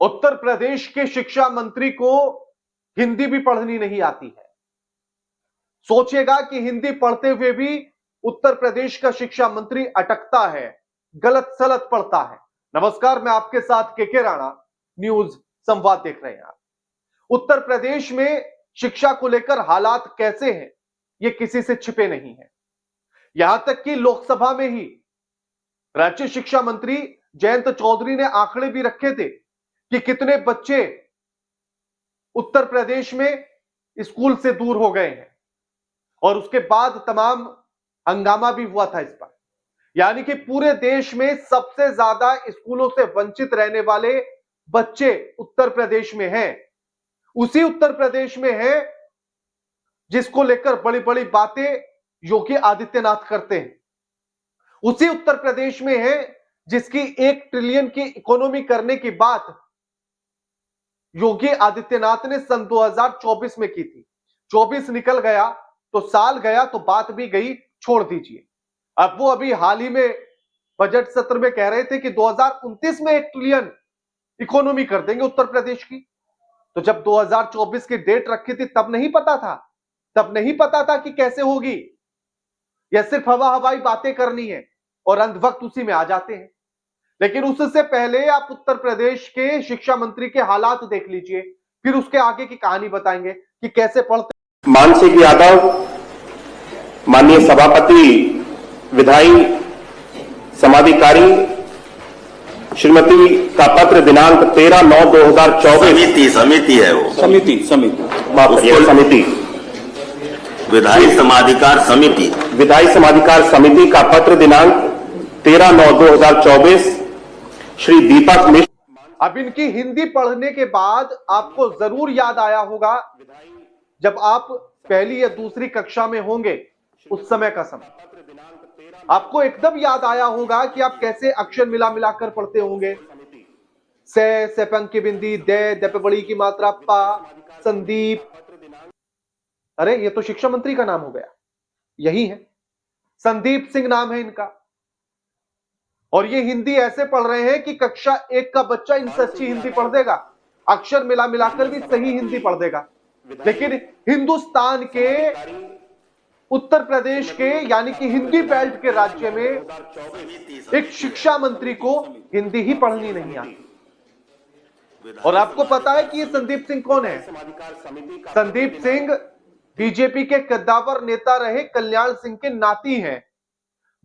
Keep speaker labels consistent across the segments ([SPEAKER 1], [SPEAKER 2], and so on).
[SPEAKER 1] उत्तर प्रदेश के शिक्षा मंत्री को हिंदी भी पढ़नी नहीं आती है। सोचिएगा कि हिंदी पढ़ते हुए भी उत्तर प्रदेश का शिक्षा मंत्री अटकता है, गलत सलत पढ़ता है। नमस्कार, मैं आपके साथ के राणा, न्यूज संवाद देख रहे हैं आप। उत्तर प्रदेश में शिक्षा को लेकर हालात कैसे हैं, ये किसी से छिपे नहीं है। यहां तक कि लोकसभा में ही राज्य शिक्षा मंत्री जयंत चौधरी ने आंकड़े भी रखे थे कि कितने बच्चे उत्तर प्रदेश में स्कूल से दूर हो गए हैं, और उसके बाद तमाम हंगामा भी हुआ था इस पर। यानी कि पूरे देश में सबसे ज्यादा स्कूलों से वंचित रहने वाले बच्चे उत्तर प्रदेश में हैं। उसी उत्तर प्रदेश में है जिसको लेकर बड़ी बड़ी बातें योगी आदित्यनाथ करते हैं। उसी उत्तर प्रदेश में है जिसकी 1 ट्रिलियन की इकोनॉमी करने की बात योगी आदित्यनाथ ने सन 2024 में की थी। 24 निकल गया तो साल गया तो बात भी गई, छोड़ दीजिए। अब वो अभी हाल ही में बजट सत्र में कह रहे थे कि 2029 में 1 ट्रिलियन इकोनॉमी कर देंगे उत्तर प्रदेश की। तो जब 2024 की डेट रखी थी तब नहीं पता था कि कैसे होगी, या सिर्फ हवाई बातें करनी है और अंत वक्त उसी में आ जाते हैं। लेकिन उससे पहले आप उत्तर प्रदेश के शिक्षा मंत्री के हालात देख लीजिए, फिर उसके आगे की कहानी बताएंगे कि कैसे पढ़ते।
[SPEAKER 2] मानसिक यादव, माननीय सभापति विधायी समाधिकारी श्रीमती का पत्र दिनांक 13/9/2024।
[SPEAKER 3] समिति है वो,
[SPEAKER 2] समिति
[SPEAKER 3] विधायी
[SPEAKER 2] समाधिकार समिति का पत्र दिनांक 13/9/2024 श्री दीपक मिश्र।
[SPEAKER 1] अब इनकी हिंदी पढ़ने के बाद आपको जरूर याद आया होगा जब आप पहली या दूसरी कक्षा में होंगे, उस समय का समय आपको एकदम याद आया होगा कि आप कैसे अक्षर मिला मिलाकर पढ़ते होंगे। से पंख की बिंदी, दे पे बड़ी की मात्रा, पा, संदीप। अरे ये तो शिक्षा मंत्री का नाम हो गया, यही है, संदीप सिंह नाम है इनका। और ये हिंदी ऐसे पढ़ रहे हैं कि कक्षा 1 का बच्चा इनसे अच्छी हिंदी पढ़ देगा, अक्षर मिला मिलाकर भी सही हिंदी पढ़ देगा। लेकिन हिंदुस्तान के उत्तर प्रदेश के यानी कि हिंदी बेल्ट के राज्य में एक शिक्षा मंत्री को हिंदी ही पढ़नी नहीं आती। और आपको पता है कि ये संदीप सिंह कौन है? संदीप सिंह बीजेपी के कद्दावर नेता रहे कल्याण सिंह के नाती हैं।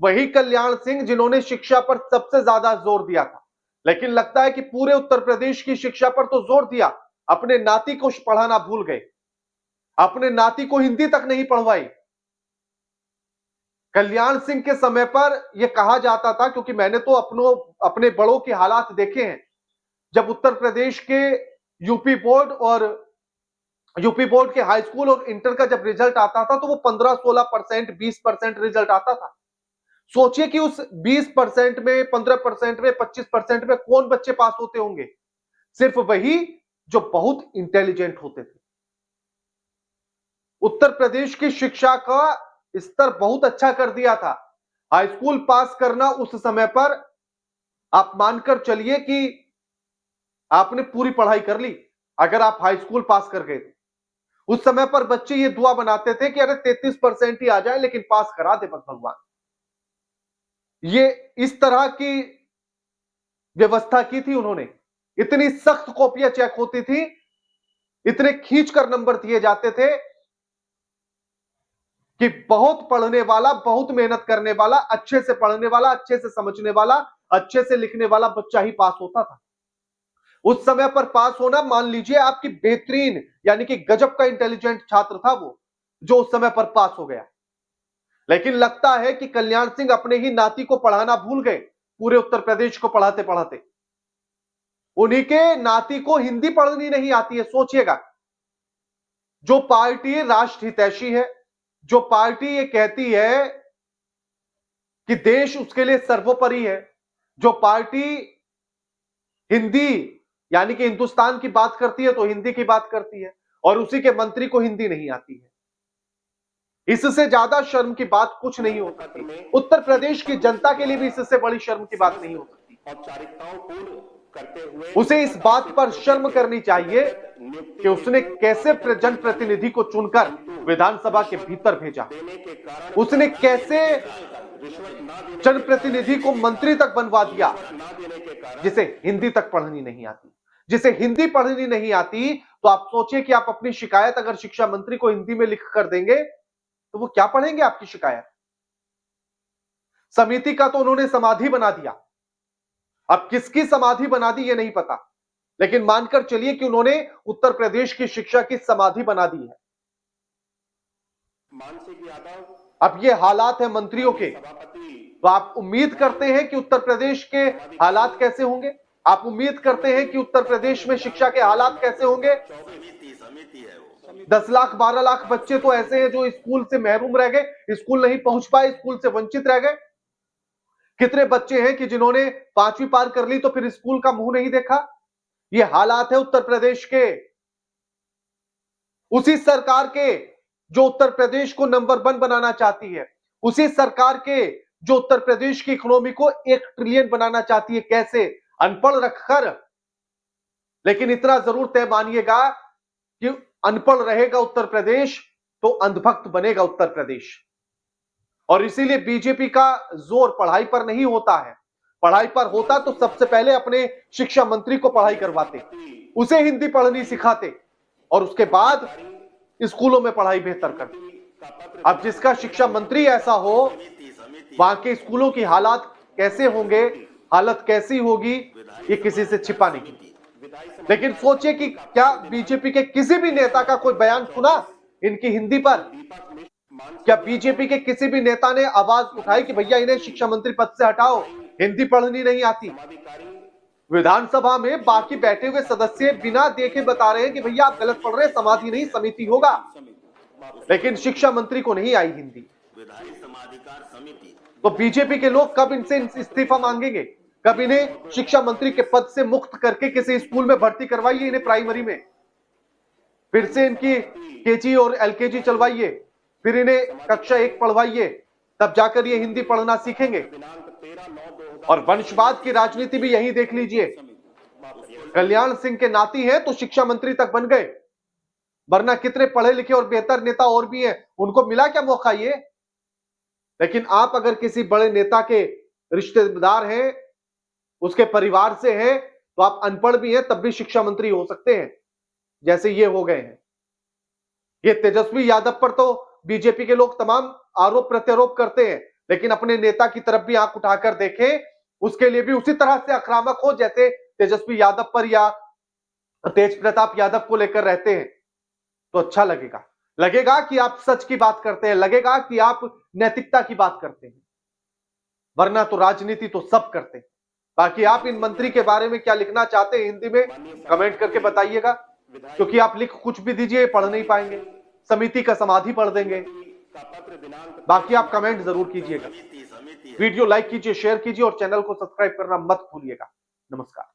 [SPEAKER 1] वही कल्याण सिंह जिन्होंने शिक्षा पर सबसे ज्यादा जोर दिया था। लेकिन लगता है कि पूरे उत्तर प्रदेश की शिक्षा पर तो जोर दिया, अपने नाती को पढ़ाना भूल गए, अपने नाती को हिंदी तक नहीं पढ़वाई। कल्याण सिंह के समय पर यह कहा जाता था, क्योंकि मैंने तो अपने बड़ों के हालात देखे हैं, जब उत्तर प्रदेश के यूपी बोर्ड के हाई स्कूल और इंटर का जब रिजल्ट आता था तो वो 15-16%, 20% रिजल्ट आता था। सोचिए कि उस 20% में, 15% में, 25% में कौन बच्चे पास होते होंगे? सिर्फ वही जो बहुत इंटेलिजेंट होते थे। उत्तर प्रदेश की शिक्षा का स्तर बहुत अच्छा कर दिया था। हाई स्कूल पास करना उस समय पर आप मानकर चलिए कि आपने पूरी पढ़ाई कर ली अगर आप हाई स्कूल पास कर गए थे। उस समय पर बच्चे ये दुआ बनाते थे कि अरे 33% ही आ जाए लेकिन पास करा दे बस भगवान। ये इस तरह की व्यवस्था की थी उन्होंने। इतनी सख्त कॉपियां चेक होती थी, इतने खींचकर नंबर दिए जाते थे कि बहुत पढ़ने वाला, बहुत मेहनत करने वाला, अच्छे से पढ़ने वाला, अच्छे से समझने वाला, अच्छे से लिखने वाला बच्चा ही पास होता था। उस समय पर पास होना, मान लीजिए आपकी बेहतरीन यानी कि गजब का इंटेलिजेंट छात्र था वो, जो उस समय पर पास हो गया। लेकिन लगता है कि कल्याण सिंह अपने ही नाती को पढ़ाना भूल गए। पूरे उत्तर प्रदेश को पढ़ाते पढ़ाते उन्हीं के नाती को हिंदी पढ़नी नहीं आती है। सोचिएगा, जो पार्टी राष्ट्र हितैषी है, जो पार्टी ये कहती है कि देश उसके लिए सर्वोपरि है, जो पार्टी हिंदी यानी कि हिंदुस्तान की बात करती है तो हिंदी की बात करती है, और उसी के मंत्री को हिंदी नहीं आती है। इससे ज्यादा शर्म की बात कुछ नहीं हो सकती। उत्तर प्रदेश की जनता के लिए भी इससे बड़ी शर्म की बात नहीं हो सकती।
[SPEAKER 2] करते हुए
[SPEAKER 1] उसे इस बात पर शर्म करनी चाहिए कि उसने कैसे जनप्रतिनिधि को चुनकर विधानसभा के भीतर भेजा, उसने कैसे जनप्रतिनिधि को मंत्री तक बनवा दिया जिसे हिंदी तक पढ़नी नहीं आती। जिसे हिंदी पढ़नी नहीं आती तो आप सोचिए कि आप अपनी शिकायत अगर शिक्षा मंत्री को हिंदी में लिख कर देंगे तो वो क्या पढ़ेंगे आपकी शिकायत। समिति का तो उन्होंने समाधि बना दिया, अब किसकी समाधि बना दी ये नहीं पता, लेकिन मानकर चलिए कि उन्होंने उत्तर प्रदेश की शिक्षा की समाधि बना दी है।
[SPEAKER 2] मानसिक यादव
[SPEAKER 1] अब ये हालात है मंत्रियों के, तो आप उम्मीद करते हैं कि उत्तर प्रदेश के हालात कैसे होंगे? आप उम्मीद करते हैं कि उत्तर प्रदेश में शिक्षा के हालात कैसे होंगे?
[SPEAKER 3] समिति है वो।
[SPEAKER 1] 10 लाख 12 लाख बच्चे तो ऐसे हैं जो स्कूल से महरूम रह गए, स्कूल नहीं पहुंच पाए, स्कूल से वंचित रह गए। कितने बच्चे हैं कि जिन्होंने 5वीं पार कर ली तो फिर स्कूल का मुंह नहीं देखा। ये हालात है उत्तर प्रदेश के, उसी सरकार के जो उत्तर प्रदेश को नंबर 1 बनाना चाहती है, उसी सरकार के जो उत्तर प्रदेश की इकोनॉमी को 1 ट्रिलियन बनाना चाहती है। कैसे? अनपढ़ रखकर। लेकिन इतना जरूर तय मानिएगा कि अनपढ़ रहेगा उत्तर प्रदेश तो अंधभक्त बनेगा उत्तर प्रदेश। और इसीलिए बीजेपी का जोर पढ़ाई पर नहीं होता है। पढ़ाई पर होता तो सबसे पहले अपने शिक्षा मंत्री को पढ़ाई करवाते, उसे हिंदी पढ़नी सिखाते और उसके बाद स्कूलों में पढ़ाई बेहतर करते। अब जिसका शिक्षा मंत्री ऐसा हो, वहां के स्कूलों की हालात कैसे होंगे, हालत कैसी होगी, ये किसी से छिपा नहीं। लेकिन सोचिए कि क्या बीजेपी के किसी भी नेता का कोई बयान सुना इनकी हिंदी पर? क्या बीजेपी के किसी भी नेता ने आवाज उठाई कि भैया इन्हें शिक्षा मंत्री पद से हटाओ, हिंदी पढ़नी नहीं आती? विधानसभा में बाकी बैठे हुए सदस्य बिना देखे बता रहे हैं कि भैया आप गलत पढ़ रहे हैं, समाधि नहीं समिति होगा। लेकिन शिक्षा मंत्री को नहीं आई हिंदी। तो बीजेपी के लोग कब इनसे इस्तीफा मांगेंगे? कब इन्हें शिक्षा मंत्री के पद से मुक्त करके किसी स्कूल में भर्ती करवाइए, इन्हें प्राइमरी में फिर से इनकी केजी और एलकेजी चलवाइए, फिर इन्हें कक्षा 1 पढ़वाइए, तब जाकर ये हिंदी पढ़ना सीखेंगे। और वंशवाद की राजनीति भी यही देख लीजिए। कल्याण सिंह के नाती हैं तो शिक्षा मंत्री तक बन गए, वरना कितने पढ़े लिखे और बेहतर नेता और भी हैं, उनको मिला क्या मौका ये? लेकिन आप अगर किसी बड़े नेता के रिश्तेदार हैं, उसके परिवार से हैं, तो आप अनपढ़ भी हैं तब भी शिक्षा मंत्री हो सकते हैं, जैसे ये हो गए हैं। ये तेजस्वी यादव पर तो बीजेपी के लोग तमाम आरोप प्रत्यारोप करते हैं, लेकिन अपने नेता की तरफ भी आंख उठाकर देखें, उसके लिए भी उसी तरह से आक्रामक हो जैसे तेजस्वी यादव पर या तेज प्रताप यादव को लेकर रहते हैं, तो अच्छा लगेगा। लगेगा कि आप सच की बात करते हैं, लगेगा कि आप नैतिकता की बात करते हैं, वरना तो राजनीति तो सब करते हैं। बाकी आप इन मंत्री के बारे में क्या लिखना चाहते हैं हिंदी में कमेंट करके बताइएगा, क्योंकि आप लिख कुछ भी दीजिए पढ़ नहीं पाएंगे, समिति का समाधि पढ़ देंगे। बाकी आप कमेंट जरूर कीजिएगा, वीडियो लाइक कीजिए, शेयर कीजिए और चैनल को सब्सक्राइब करना मत भूलिएगा। नमस्कार।